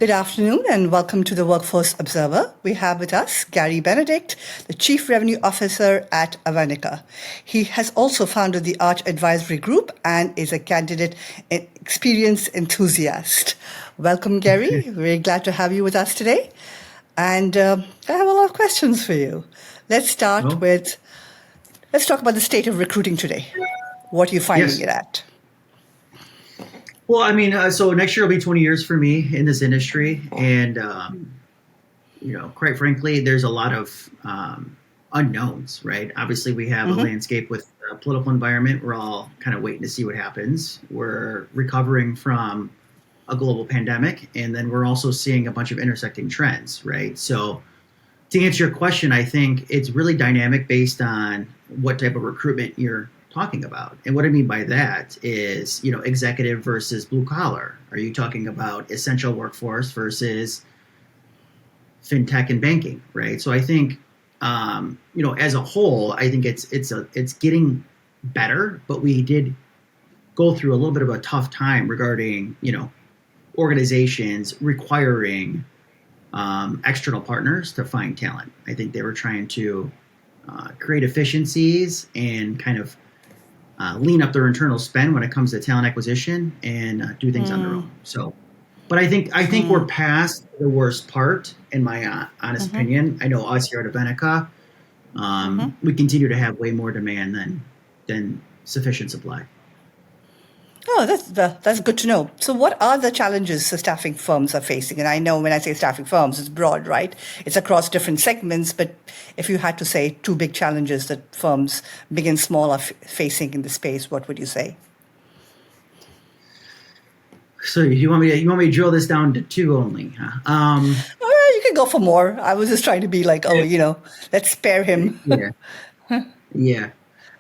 Good afternoon and welcome to the Workforce Observer. We have with us Gary Benedik, the Chief Revenue Officer at Avenica. He has also founded the Arch Advisory Group and is a candidate experience enthusiast. Welcome, Gary. Very glad to have you with us today. And I have a lot of questions for you. Let's talk about the state of recruiting today. What are you finding it at? Well, I mean, so next year will be 20 years for me in this industry. And, quite frankly, there's a lot of unknowns, right? Obviously, we have a landscape with a political environment. We're all kind of waiting to see what happens. We're recovering from a global pandemic, and then we're also seeing a bunch of intersecting trends, right? So to answer your question, I think it's really dynamic based on what type of recruitment you're talking about. And what I mean by that is, executive versus blue collar. Are you talking about essential workforce versus fintech and banking, right? So I think, as a whole, I think it's getting better, but we did go through a little bit of a tough time regarding, organizations requiring external partners to find talent. I think they were trying to create efficiencies and kind of lean up their internal spend when it comes to talent acquisition and do things on their own. So, but I think we're past the worst part, in my honest opinion. I know us here at Avenica, we continue to have way more demand than sufficient supply. Oh, that's good to know. So what are the challenges the staffing firms are facing? And I know when I say staffing firms, it's broad, right? It's across different segments. But if you had to say two big challenges that firms, big and small, are facing in the space, what would you say? So you want me to drill this down to two only? Huh? You can go for more. I was just trying to be like, let's spare him. Yeah.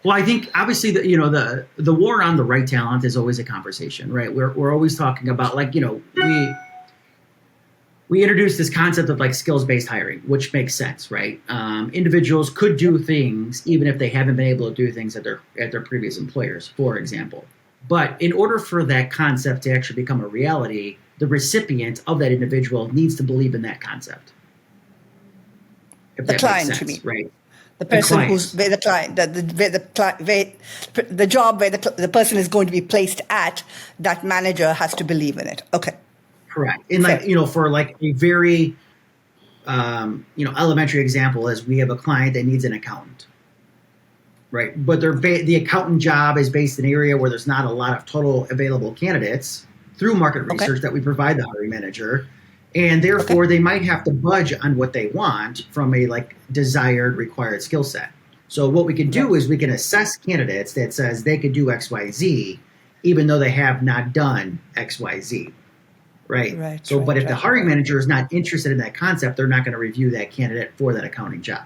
Well, I think obviously the war on the right talent is always a conversation, right? We're always talking about we introduced this concept of skills-based hiring, which makes sense, right? Individuals could do things even if they haven't been able to do things at their previous employers, for example. But in order for that concept to actually become a reality, the recipient of that individual needs to believe in that concept. If the client, makes you sense, mean? right? The person where the client, the job where the person is going to be placed at, that manager has to believe in it. Okay. Correct. And for a very, elementary example is we have a client that needs an accountant, right? But the accountant job is based in an area where there's not a lot of total available candidates through market research that we provide the hiring manager. And therefore, they might have to budge on what they want from a desired required skill set. So what we can do is we can assess candidates that says they could do XYZ, even though they have not done XYZ, right? But if the hiring manager is not interested in that concept, they're not going to review that candidate for that accounting job.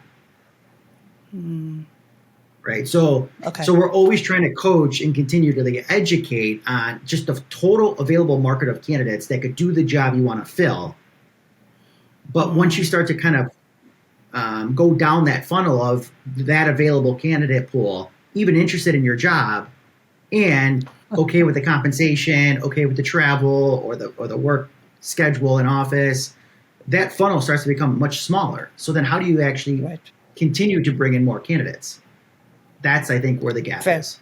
Right. So we're always trying to coach and continue to educate on just the total available market of candidates that could do the job you want to fill. But once you start to kind of go down that funnel of that available candidate pool, even interested in your job and okay with the compensation, okay with the travel or the work schedule in office, that funnel starts to become much smaller. So then how do you actually continue to bring in more candidates? That's, I think, where the gap is.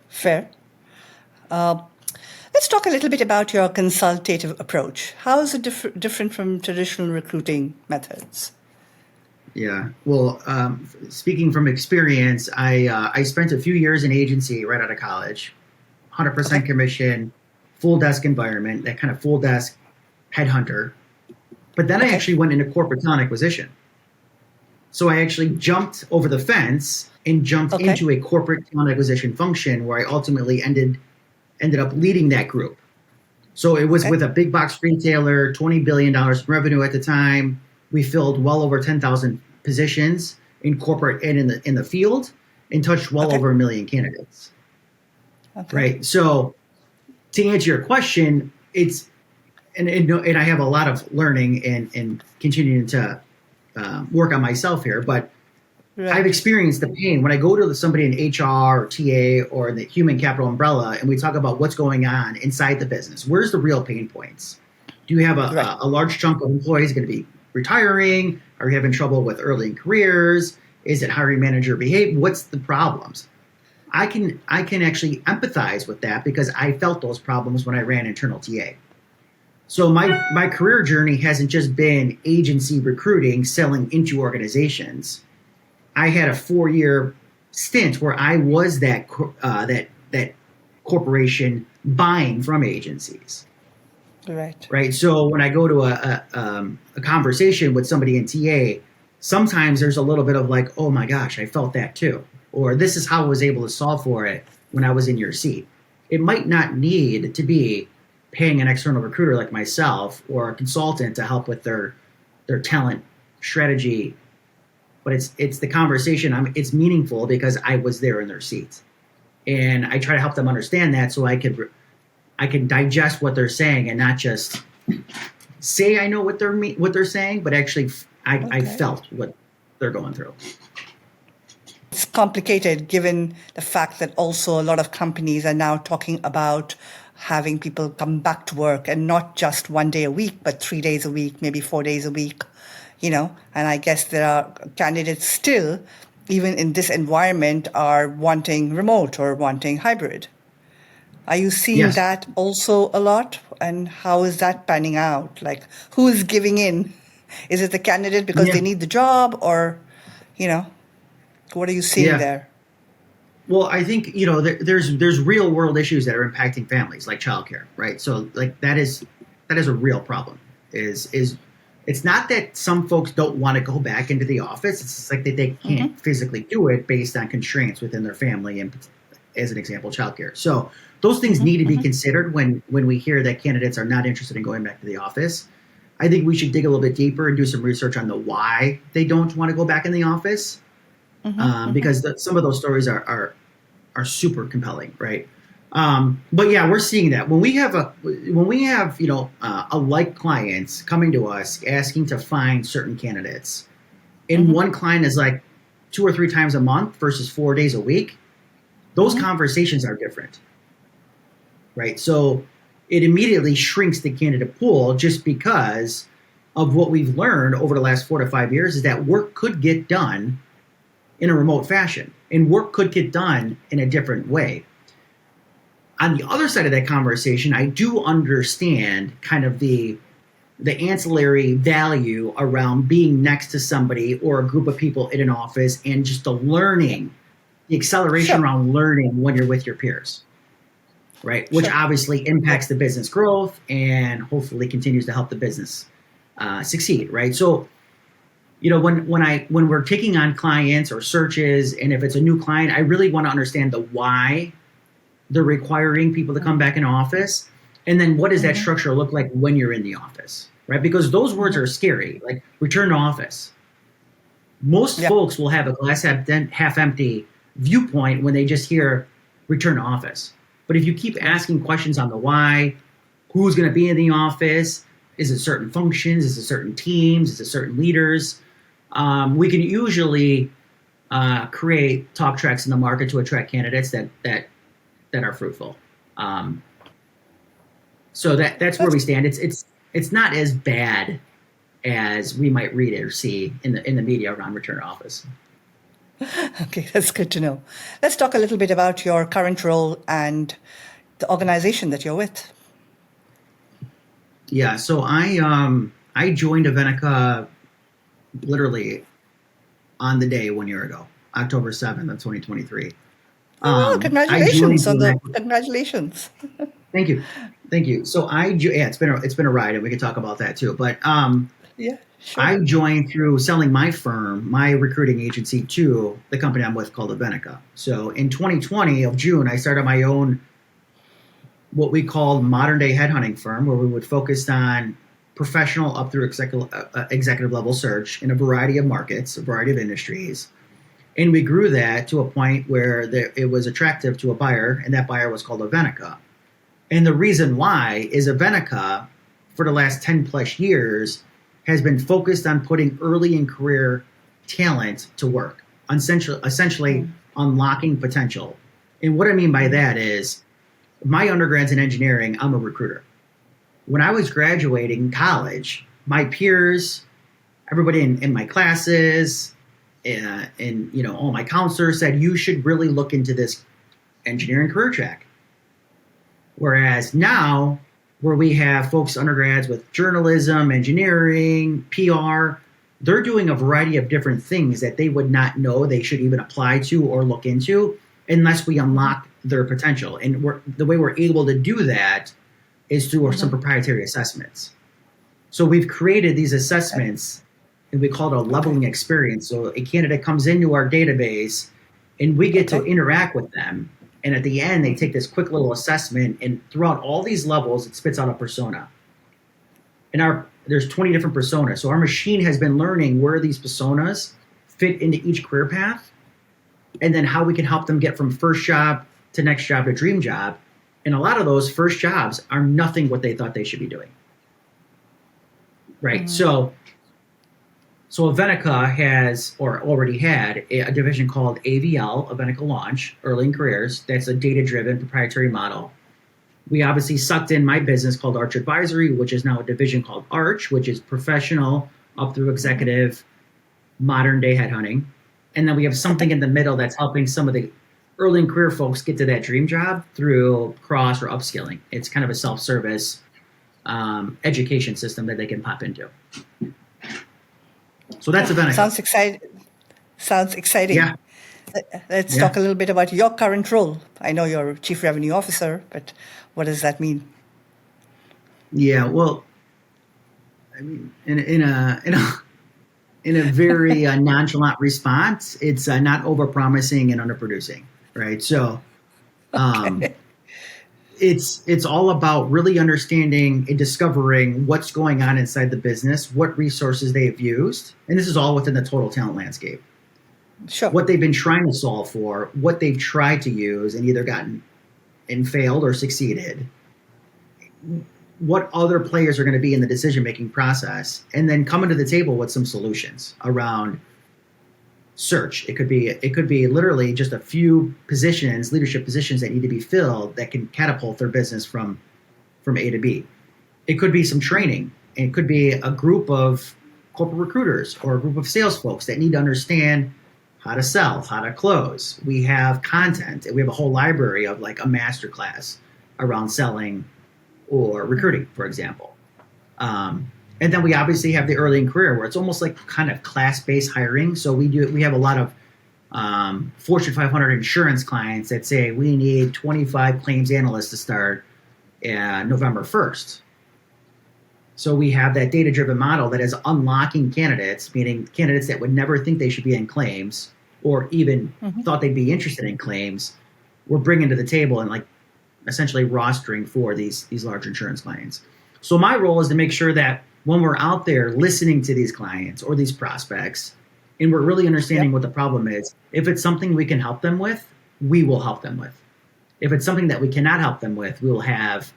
Fair. Let's talk a little bit about your consultative approach. How is it different from traditional recruiting methods? Yeah. Well, speaking from experience, I spent a few years in agency right out of college, 100% commission, full desk environment, that kind of full desk headhunter. But then I actually went into corporate talent acquisition. So I actually jumped over the fence and jumped into a corporate talent acquisition function where I ultimately ended up leading that group. So it was with a big box retailer, $20 billion in revenue at the time. We filled well over 10,000 positions in corporate and in the field and touched well over 1 million candidates. Right. So to answer your question, it's and I have a lot of learning and continuing to work on myself here, but I've experienced the pain when I go to somebody in HR or TA or the human capital umbrella and we talk about what's going on inside the business. Where's the real pain points? Do you have Right. a large chunk of employees going to be retiring? Are you having trouble with early in careers? Is it hiring manager behavior? What's the problems? I can actually empathize with that because I felt those problems when I ran internal TA. So my career journey hasn't just been agency recruiting, selling into organizations. I had a 4-year stint where I was that corporation buying from agencies. Right. Right. So when I go to a conversation with somebody in TA, sometimes there's a little bit of like, oh my gosh, I felt that too. Or this is how I was able to solve for it when I was in your seat. It might not need to be paying an external recruiter like myself or a consultant to help with their talent strategy, but it's the conversation. It's meaningful because I was there in their seats, and I try to help them understand that so I can digest what they're saying and not just say I know what they're saying, but actually I felt what they're going through. It's complicated given the fact that also a lot of companies are now talking about having people come back to work and not just 1 day a week, but 3 days a week, maybe 4 days a week, and I guess there are candidates still, even in this environment, are wanting remote or wanting hybrid. Are you seeing Yes. that also a lot? And how is that panning out? Like, who is giving in? Is it the candidate because Yeah. they need the job, or, what are you seeing Yeah. there? Well, I think there's real world issues that are impacting families like childcare, right? So like that is a real problem. Is it's not that some folks don't want to go back into the office. It's just like that they can't physically do it based on constraints within their family, and as an example, childcare. So those things need to be considered when we hear that candidates are not interested in going back to the office. I think we should dig a little bit deeper and do some research on the why they don't want to go back in the office. Because some of those stories are super compelling, right? But yeah, we're seeing that when we have a like clients coming to us asking to find certain candidates, and one client is like 2 or 3 times a month versus 4 days a week. Those conversations are different, right? So it immediately shrinks the candidate pool just because of what we've learned over the last 4 to 5 years is that work could get done in a remote fashion, and work could get done in a different way. On the other side of that conversation, I do understand kind of the ancillary value around being next to somebody or a group of people in an office and just the acceleration Sure. around learning when you're with your peers, right? Which Sure. obviously impacts the business growth and hopefully continues to help the business succeed, right? So when we're taking on clients or searches, and if it's a new client, I really want to understand the why they're requiring people to come back in office, and then what does that structure look like when you're in the office, right? Because those words are scary, like return to office. Most Yep. folks will have a glass half empty viewpoint when they just hear return to office. But if you keep asking questions on the why, who's going to be in the office, is it certain functions, is it certain teams, is it certain leaders, we can usually create talk tracks in the market to attract candidates that are fruitful. So that's where we stand. It's not as bad as we might read it or see in the media around return to office. Okay, that's good to know. Let's talk a little bit about your current role and the organization that you're with. Yeah, so I joined Avenica literally on the day 1 year ago, October 7th of 2023. Oh, I joined congratulations. Thank you. So it's been a ride, and we can talk about that too. But Yeah, sure. I joined through selling my firm, my recruiting agency, to the company I'm with called Avenica. So in 2020 of June, I started my own, what we called modern day headhunting firm, where we would focus on professional up through executive level search in a variety of markets, a variety of industries. And we grew that to a point where it was attractive to a buyer, and that buyer was called Avenica. And the reason why is Avenica, for the last 10 plus years, has been focused on putting early in career talent to work, essentially unlocking potential. And what I mean by that is, my undergrad's in engineering, I'm a recruiter. when I was graduating college, my peers, everybody in my classes, and all my counselors said you should really look into this engineering career track. Whereas now, where we have folks, undergrads with journalism, engineering, PR, they're doing a variety of different things that they would not know they should even apply to or look into unless we unlock their potential. And the way we're able to do that is through some proprietary assessments. So we've created these assessments, and we call it a leveling experience. So a candidate comes into our database, and we get to interact with them. And at the end, they take this quick little assessment, and throughout all these levels, it spits out a persona. And there's 20 different personas. So our machine has been learning where these personas fit into each career path, and then how we can help them get from first job to next job to dream job. And a lot of those first jobs are nothing what they thought they should be doing. Right. So Avenica has, or already had, a division called AVL, Avenica Launch, Early in Careers. That's a data-driven proprietary model. We obviously sucked in my business called Arch Advisory, which is now a division called Arch, which is professional up through executive, modern day headhunting. And then we have something in the middle that's helping some of the early in career folks get to that dream job through cross or upskilling. It's kind of a self-service education system that they can pop into. So that's Avenica. Sounds exciting. Yeah. Let's talk a little bit about your current role. I know you're Chief Revenue Officer, but what does that mean? Yeah, well, I mean, in a very nonchalant response, it's not overpromising and underproducing, right? So, it's all about really understanding and discovering what's going on inside the business, what resources they have used, and this is all within the total talent landscape. Sure. What they've been trying to solve for, what they've tried to use and either gotten and failed or succeeded, what other players are going to be in the decision-making process, and then coming to the table with some solutions around search. It could be literally just a few positions, leadership positions that need to be filled that can catapult their business from A to B. It could be some training. It could be a group of corporate recruiters or a group of sales folks that need to understand how to sell, how to close. We have content. We have a whole library of like a master class around selling or recruiting, for example. And then we obviously have the early in career where it's almost like kind of class-based hiring. So we have a lot of Fortune 500 insurance clients that say we need 25 claims analysts to start November 1st. So we have that data-driven model that is unlocking candidates, meaning candidates that would never think they should be in claims or even thought they'd be interested in claims. We're bringing to the table and like essentially rostering for these large insurance clients. So my role is to make sure that when we're out there listening to these clients or these prospects, and we're really understanding what the problem is, if it's something we can help them with, we will help them with. If it's something that we cannot help them with, we will have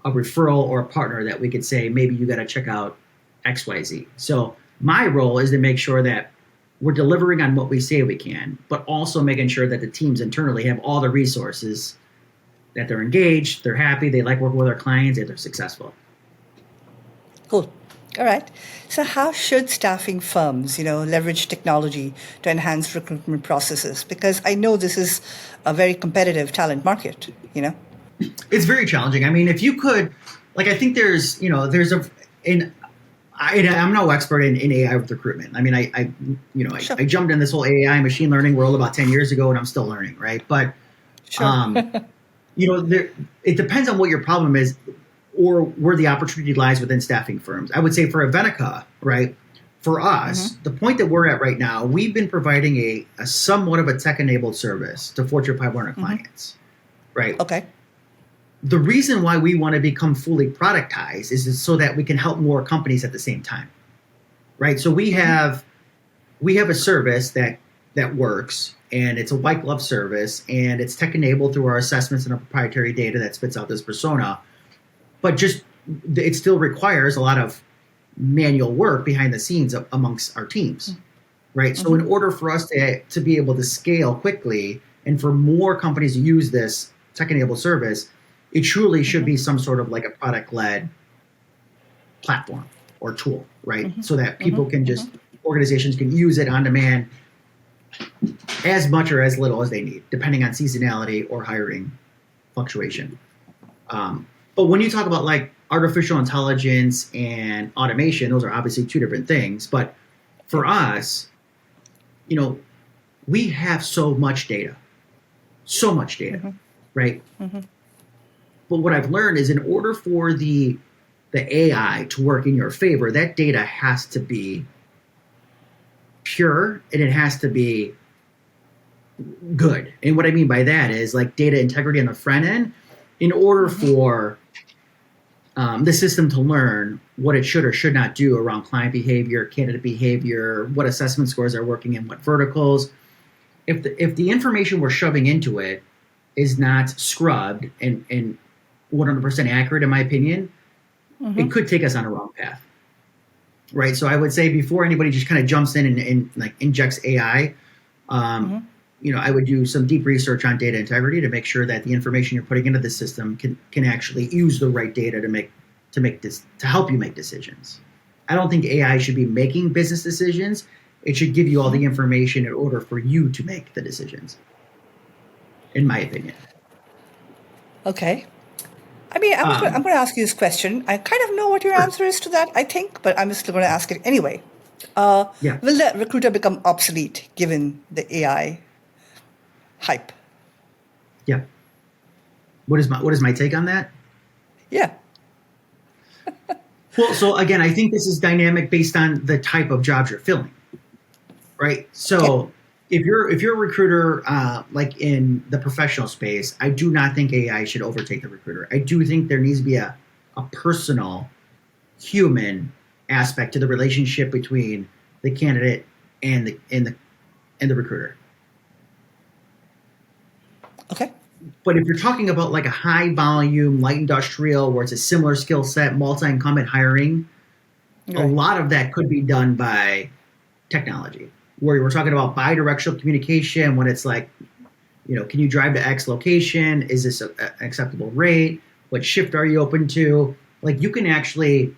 a referral or a partner that we could say, maybe you got to check out XYZ. So my role is to make sure that we're delivering on what we say we can, but also making sure that the teams internally have all the resources, that they're engaged, they're happy, they like working with our clients, and they're successful. Cool. All right. So how should staffing firms, leverage technology to enhance recruitment processes? Because I know this is a very competitive talent market, It's very challenging. I mean, if you could, I think I'm no expert in AI with recruitment. I mean, I jumped in this whole AI machine learning world about 10 years ago and I'm still learning, right? But, it depends on what your problem is or where the opportunity lies within staffing firms. I would say for Avenica, right, for us, the point that we're at right now, we've been providing a somewhat of a tech-enabled service to Fortune 500 clients, right? Okay. The reason why we want to become fully productized is so that we can help more companies at the same time, right? So we have a service that works, and it's a white glove service, and it's tech-enabled through our assessments and our proprietary data that spits out this persona. But it still requires a lot of manual work behind the scenes amongst our teams, right? So in order for us to be able to scale quickly and for more companies to use this tech-enabled service, it truly should be some sort of like a product-led platform or tool, right? So that people can just, organizations can use it on demand as much or as little as they need, depending on seasonality or hiring fluctuation. But when you talk about like artificial intelligence and automation, those are obviously two different things. But for us, you know, we have so much data, right? But what I've learned is in order for the AI to work in your favor, that data has to be pure and it has to be good. And what I mean by that is like data integrity on the front end, in order for the system to learn what it should or should not do around client behavior, candidate behavior, what assessment scores are working in what verticals. If the information we're shoving into it is not scrubbed and 100% accurate, in my opinion, it could take us on a wrong path, right? So I would say before anybody just kind of jumps in and like injects AI, you know, I would do some deep research on data integrity to make sure that the information you're putting into the system can actually use the right data to help you make decisions. I don't think AI should be making business decisions. It should give you all the information in order for you to make the decisions, in my opinion. Okay. I mean, I'm going to ask you this question. I kind of know what your answer is to that, I think, but I'm still going to ask it anyway. Will the recruiter become obsolete given the AI hype? Yeah. What is my take on that? Yeah. Well, so again, I think this is dynamic based on the type of jobs you're filling, right? So if you're a recruiter, like in the professional space, I do not think AI should overtake the recruiter. I do think there needs to be a personal, human aspect to the relationship between the candidate and the recruiter. Okay. But if you're talking about like a high volume, light industrial, where it's a similar skill set, multi-incumbent hiring, a lot of that could be done by technology. Where we're talking about bi-directional communication, when it's like, you know, can you drive to X location? Is this an acceptable rate? What shift are you open to? Like you can actually,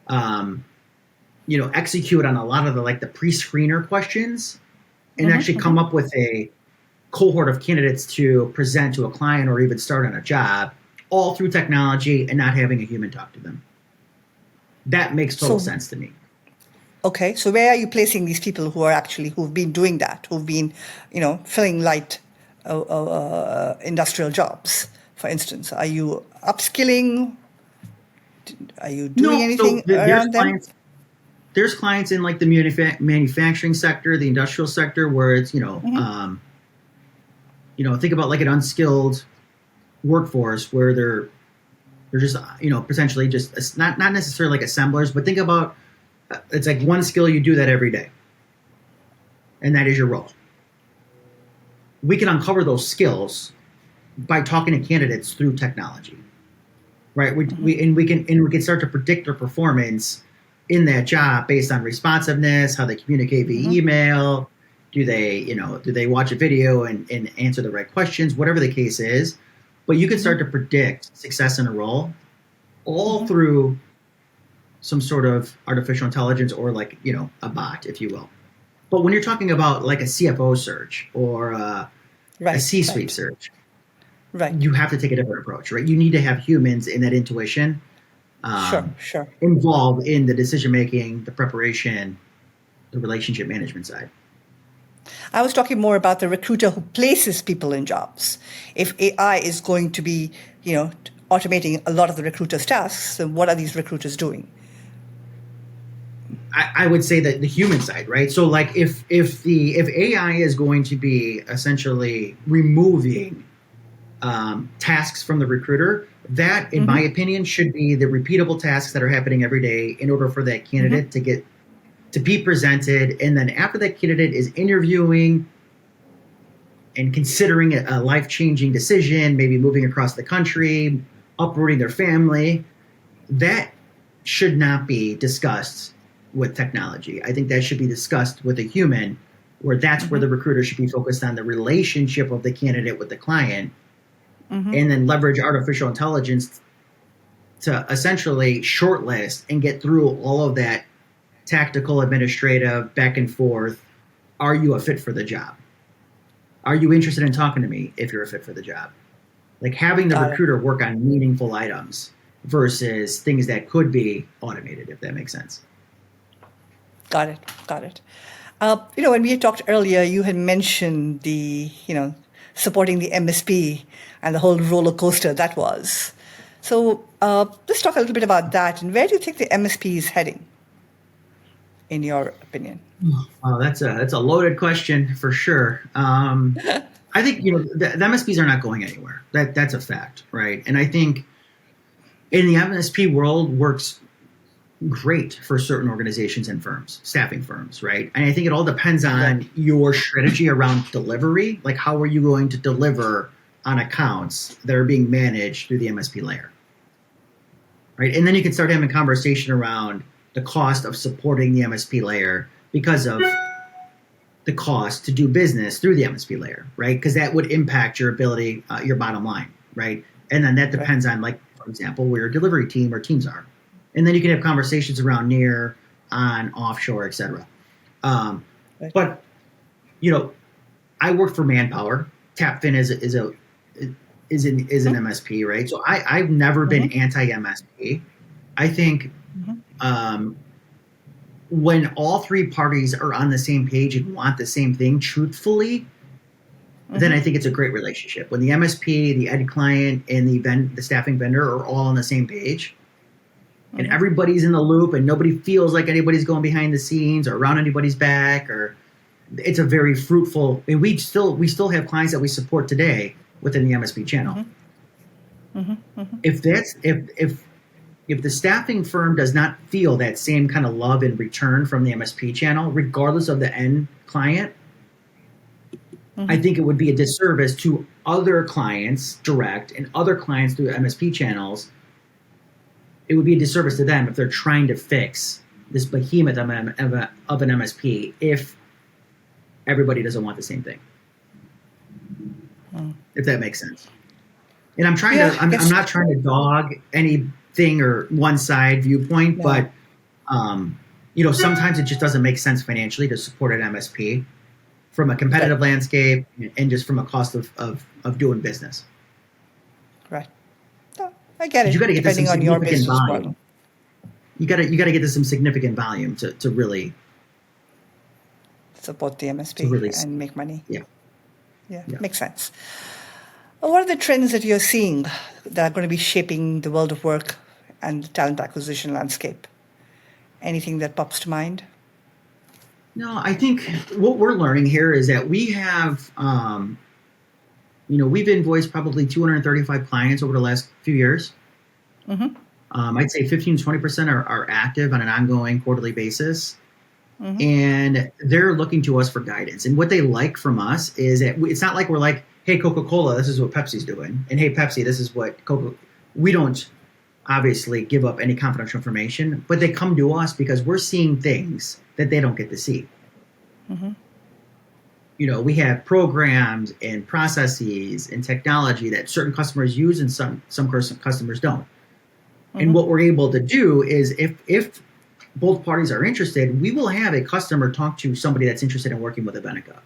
you know, execute on a lot of the pre-screener questions and actually come up with a cohort of candidates to present to a client or even start on a job, all through technology and not having a human talk to them. That makes total sense to me. Okay, so where are you placing these people who've been doing that, who've been, you know, filling light industrial jobs, for instance? Are you upskilling? Are you doing anything around them? There's clients in like the manufacturing sector, the industrial sector, where it's, you know, think about like an unskilled workforce where they're just, you know, potentially just not necessarily like assemblers, but think about it's like one skill, you do that every day, and that is your role. We can uncover those skills by talking to candidates through technology, right? We can start to predict their performance in that job based on responsiveness, how they communicate via email, do they watch a video and answer the right questions, whatever the case is. But you can start to predict success in a role all through some sort of artificial intelligence or like, you know, a bot, if you will. But when you're talking about like a CFO search or a C-suite search, you have to take a different approach, right? You need to have humans in that intuition involved in the decision-making, the preparation, the relationship management side. I was talking more about the recruiter who places people in jobs. If AI is going to be, you know, automating a lot of the recruiter's tasks, then what are these recruiters doing? I would say that the human side, right? So like if AI is going to be essentially removing tasks from the recruiter, that, in my opinion, should be the repeatable tasks that are happening every day in order for that candidate to be presented. And then after that candidate is interviewing and considering a life-changing decision, maybe moving across the country, uprooting their family, that should not be discussed with technology. I think that should be discussed with a human, where that's where the recruiter should be focused on the relationship of the candidate with the client, and then leverage artificial intelligence to essentially shortlist and get through all of that tactical, administrative, back and forth. Are you a fit for the job? Are you interested in talking to me if you're a fit for the job? Like having the Got it. recruiter work on meaningful items versus things that could be automated, if that makes sense. Got it. Got it. When we had talked earlier, you had mentioned supporting the MSP and the whole roller coaster that was. So let's talk a little bit about that. And where do you think the MSP is heading, in your opinion? Oh, that's a loaded question for sure. I think the MSPs are not going anywhere. That's a fact, right? And I think in the MSP world works great for certain organizations and firms, staffing firms, right? And I think it all depends on your strategy around delivery. Like, how are you going to deliver on accounts that are being managed through the MSP layer, right? And then you can start having a conversation around the cost of supporting the MSP layer because of the cost to do business through the MSP layer, right? Because that would impact your ability, your bottom line, right? And then that depends on, like, for example, where your delivery team or teams are. And then you can have conversations around near, on, offshore, et cetera. But, I work for Manpower. TapFin is an MSP, right? So I've never been anti-MSP. I think when all three parties are on the same page and want the same thing truthfully, then I think it's a great relationship. When the MSP, the end client, and the staffing vendor are all on the same page, and everybody's in the loop, and nobody feels like anybody's going behind the scenes or around anybody's back, or it's a very fruitful. And we still have clients that we support today within the MSP channel. If the staffing firm does not feel that same kind of love in return from the MSP channel, regardless of the end client, I think it would be a disservice to other clients direct and other clients through MSP channels. It would be a disservice to them if they're trying to fix this behemoth of an MSP if everybody doesn't want the same thing. If that makes sense. And I'm not trying to dog anything or one side viewpoint, but sometimes it just doesn't make sense financially to support an MSP from a competitive landscape and just from a cost of doing business. Right. I get it. You got to get depending some on your significant business volume. model. You got to get to some significant volume to really Support the MSP and make money. Yeah. Makes sense. What are the trends that you're seeing that are going to be shaping the world of work and the talent acquisition landscape? Anything that pops to mind? No, I think what we're learning here is that we have, we've invoiced probably 235 clients over the last few years. I'd say 15 to 20% are active on an ongoing quarterly basis. And they're looking to us for guidance. And what they like from us is that it's not like we're like, hey, Coca-Cola, this is what Pepsi's doing. And hey, Pepsi, this is what Coca. We don't obviously give up any confidential information, but they come to us because we're seeing things that they don't get to see. We have programs and processes and technology that certain customers use and some customers don't. And what we're able to do is if both parties are interested, we will have a customer talk to somebody that's interested in working with Avenica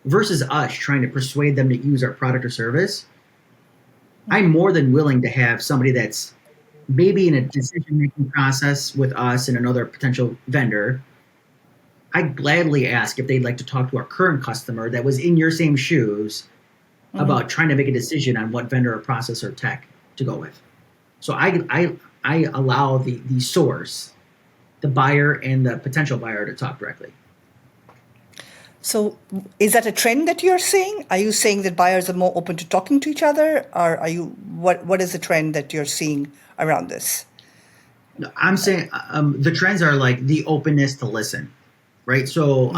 versus us trying to persuade them to use our product or service. I'm more than willing to have somebody that's maybe in a decision-making process with us and another potential vendor. I'd gladly ask if they'd like to talk to our current customer that was in your same shoes about trying to make a decision on what vendor or process or tech to go with. So I allow the source, the buyer and the potential buyer, to talk directly. So is that a trend that you're seeing? Are you saying that buyers are more open to talking to each other? Or are you what is the trend that you're seeing around this? I'm saying the trends are like the openness to listen, right? So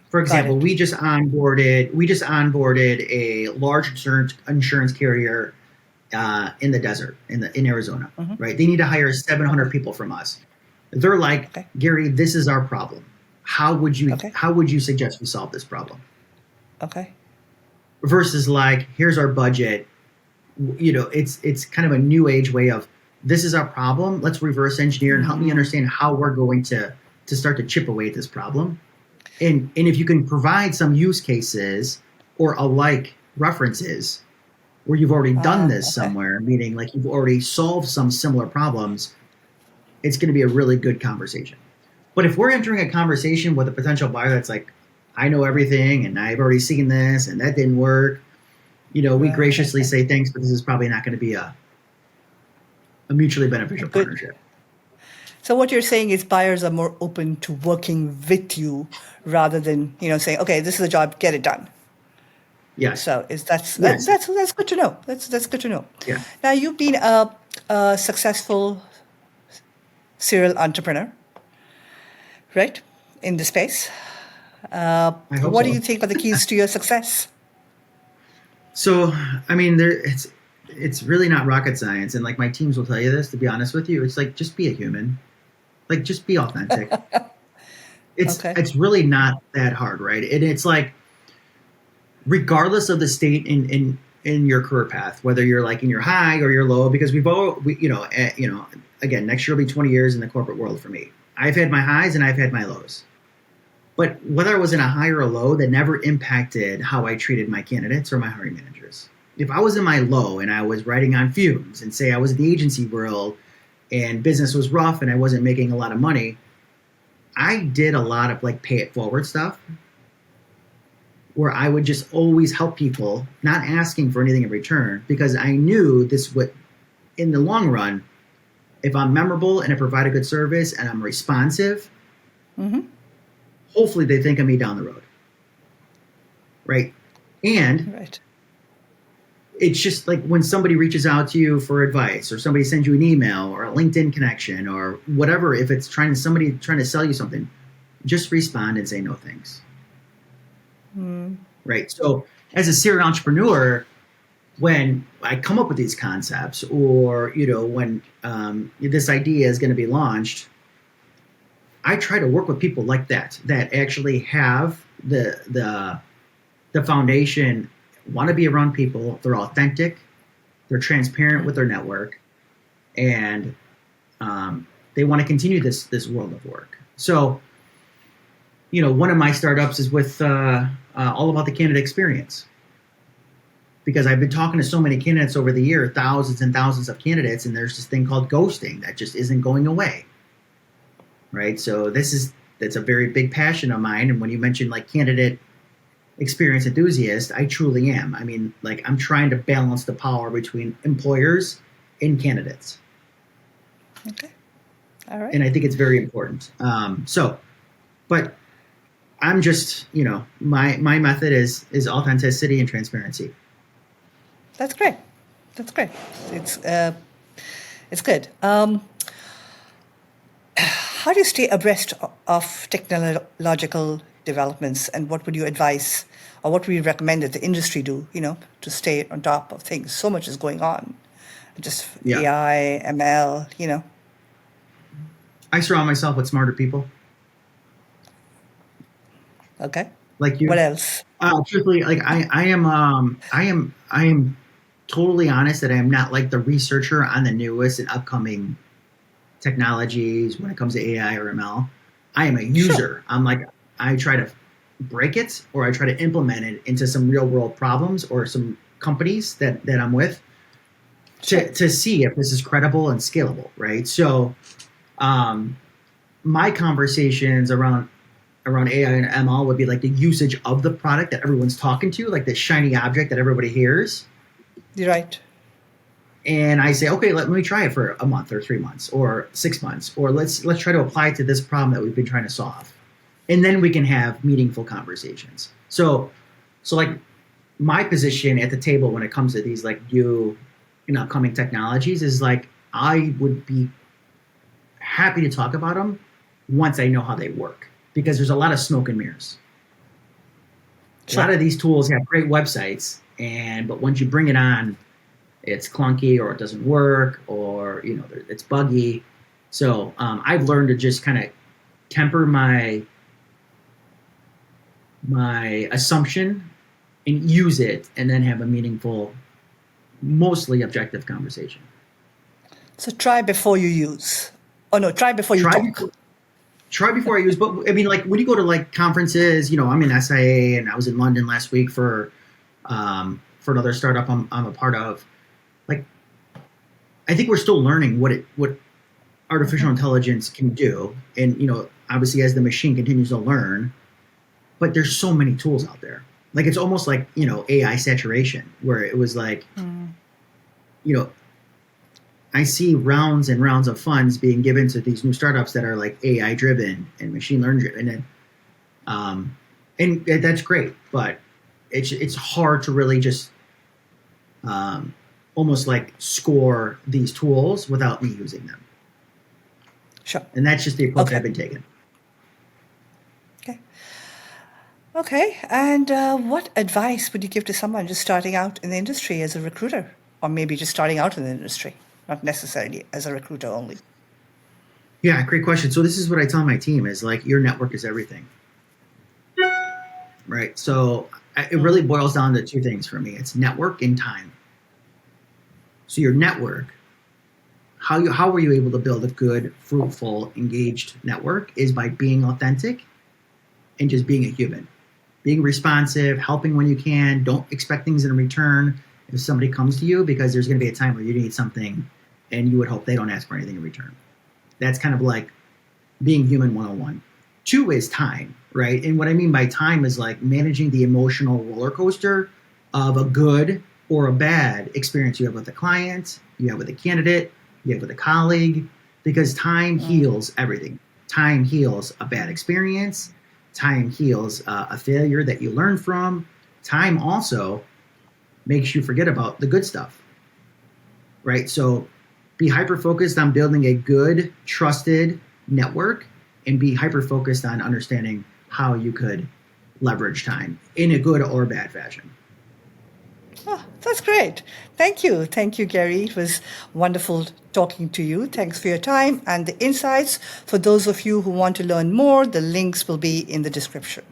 for example, we just onboarded a large insurance carrier in the desert in Arizona, right? They need to hire 700 people from us. They're like, Gary, this is our problem. How would you suggest we solve this problem? Okay. Versus like, here's our budget. it's kind of a new age way of, this is our problem. Let's reverse engineer and help me understand how we're going to start to chip away at this problem. And if you can provide some use cases or alike references where you've already done this somewhere, meaning like you've already solved some similar problems, it's going to be a really good conversation. But if we're entering a conversation with a potential buyer that's like, I know everything and I've already seen this and that didn't work, we graciously say thanks, but this is probably not going to be a mutually beneficial partnership. So what you're saying is buyers are more open to working with you rather than, saying, okay, this is a job, get it done. Yes. So that's good to know. That's good to know. Yeah. Now, you've been a successful serial entrepreneur, right, in the space. What do you think are the keys to your success? So, I mean, it's really not rocket science, and like my teams will tell you this. To be honest with you, it's like, just be a human, like just be authentic. It's really not that hard, right? And it's like, regardless of the state in your career path, whether you're like in your high or your low, because again, next year will be 20 years in the corporate world for me. I've had my highs and I've had my lows. But whether I was in a high or a low, that never impacted how I treated my candidates or my hiring managers. If I was in my low and I was riding on fumes, and say I was in the agency world and business was rough and I wasn't making a lot of money, I did a lot of like pay it forward stuff where I would just always help people, not asking for anything in return, because I knew this would, in the long run, if I'm memorable and I provide a good service and I'm responsive, hopefully they think of me down the road. Right? And it's just like when somebody reaches out to you for advice, or somebody sends you an email or a LinkedIn connection or whatever, if it's somebody trying to sell you something, just respond and say no thanks. Right? So as a serial entrepreneur, when I come up with these concepts, or when this idea is going to be launched, I try to work with people like that actually have the foundation, want to be around people, they're authentic, they're transparent with their network, and they want to continue this world of work. So, one of my startups is with all about the candidate experience. Because I've been talking to so many candidates over the year, thousands and thousands of candidates, and there's this thing called ghosting that just isn't going away. Right? So that's a very big passion of mine. And when you mentioned like candidate experience enthusiast, I truly am. I mean, like, I'm trying to balance the power between employers and candidates. Okay. All right. And I think it's very important. But I'm just, my method is authenticity and transparency. That's great. That's great. It's good. How do you stay abreast of technological developments, and what would you advise, or what would you recommend that the industry do, to stay on top of things? So much is going on, just AI, ML, I surround myself with smarter people. Okay. Like you. What else? Truthfully, like I am totally honest that I am not like the researcher on the newest and upcoming technologies when it comes to AI or ML. I am a user. Sure. I'm like, I try to break it, or I try to implement it into some real world problems or some companies that I'm with to see if this is credible and scalable, right? So my conversations around AI and ML would be like the usage of the product that everyone's talking to, like the shiny object that everybody hears. You're right. And I say, okay, let me try it for a month or 3 months or 6 months, or let's try to apply it to this problem that we've been trying to solve. And then we can have meaningful conversations. So like my position at the table when it comes to these like new and upcoming technologies is like, I would be happy to talk about them once I know how they work, because there's a lot of smoke and mirrors. Sure. A lot of these tools have great websites, but once you bring it on, it's clunky, or it doesn't work, or it's buggy. So I've learned to just kind of temper my assumption and use it, and then have a meaningful mostly objective conversation. So try before you use. Oh no, try before you Try talk. before, try before I use, but I mean, like when you go to like conferences, I'm in SIA and I was in London last week for another startup I'm a part of. Like, I think we're still learning what artificial intelligence can do, and obviously as the machine continues to learn, but there's so many tools out there. Like it's almost like AI saturation, where it was like you know I see rounds and rounds of funds being given to these new startups that are like AI driven and machine learning driven, and that's great, but it's hard to really just almost like score these tools without me using them. Sure. And that's just the approach Okay. I've been taking. Okay. Okay. And what advice would you give to someone just starting out in the industry as a recruiter, or maybe just starting out in the industry, not necessarily as a recruiter only? Yeah, great question. So this is what I tell my team is like, your network is everything, right? So it really boils down to two things for me. It's network and time. So your network, how were you able to build a good, fruitful, engaged network is by being authentic and just being a human, being responsive, helping when you can. Don't expect things in return if somebody comes to you, because there's going to be a time where you need something and you would hope they don't ask for anything in return. That's kind of like being human 101. Two is time, right? And what I mean by time is like managing the emotional roller coaster of a good or a bad experience you have with a client, you have with a candidate, you have with a colleague, because time heals everything. Time heals a bad experience. Time heals a failure that you learn from. Time also makes you forget about the good stuff, right? So be hyper-focused on building a good, trusted network, and be hyper-focused on understanding how you could leverage time in a good or bad fashion. Oh, that's great. Thank you. Thank you, Gary. It was wonderful talking to you. Thanks for your time and the insights. For those of you who want to learn more, the links will be in the description.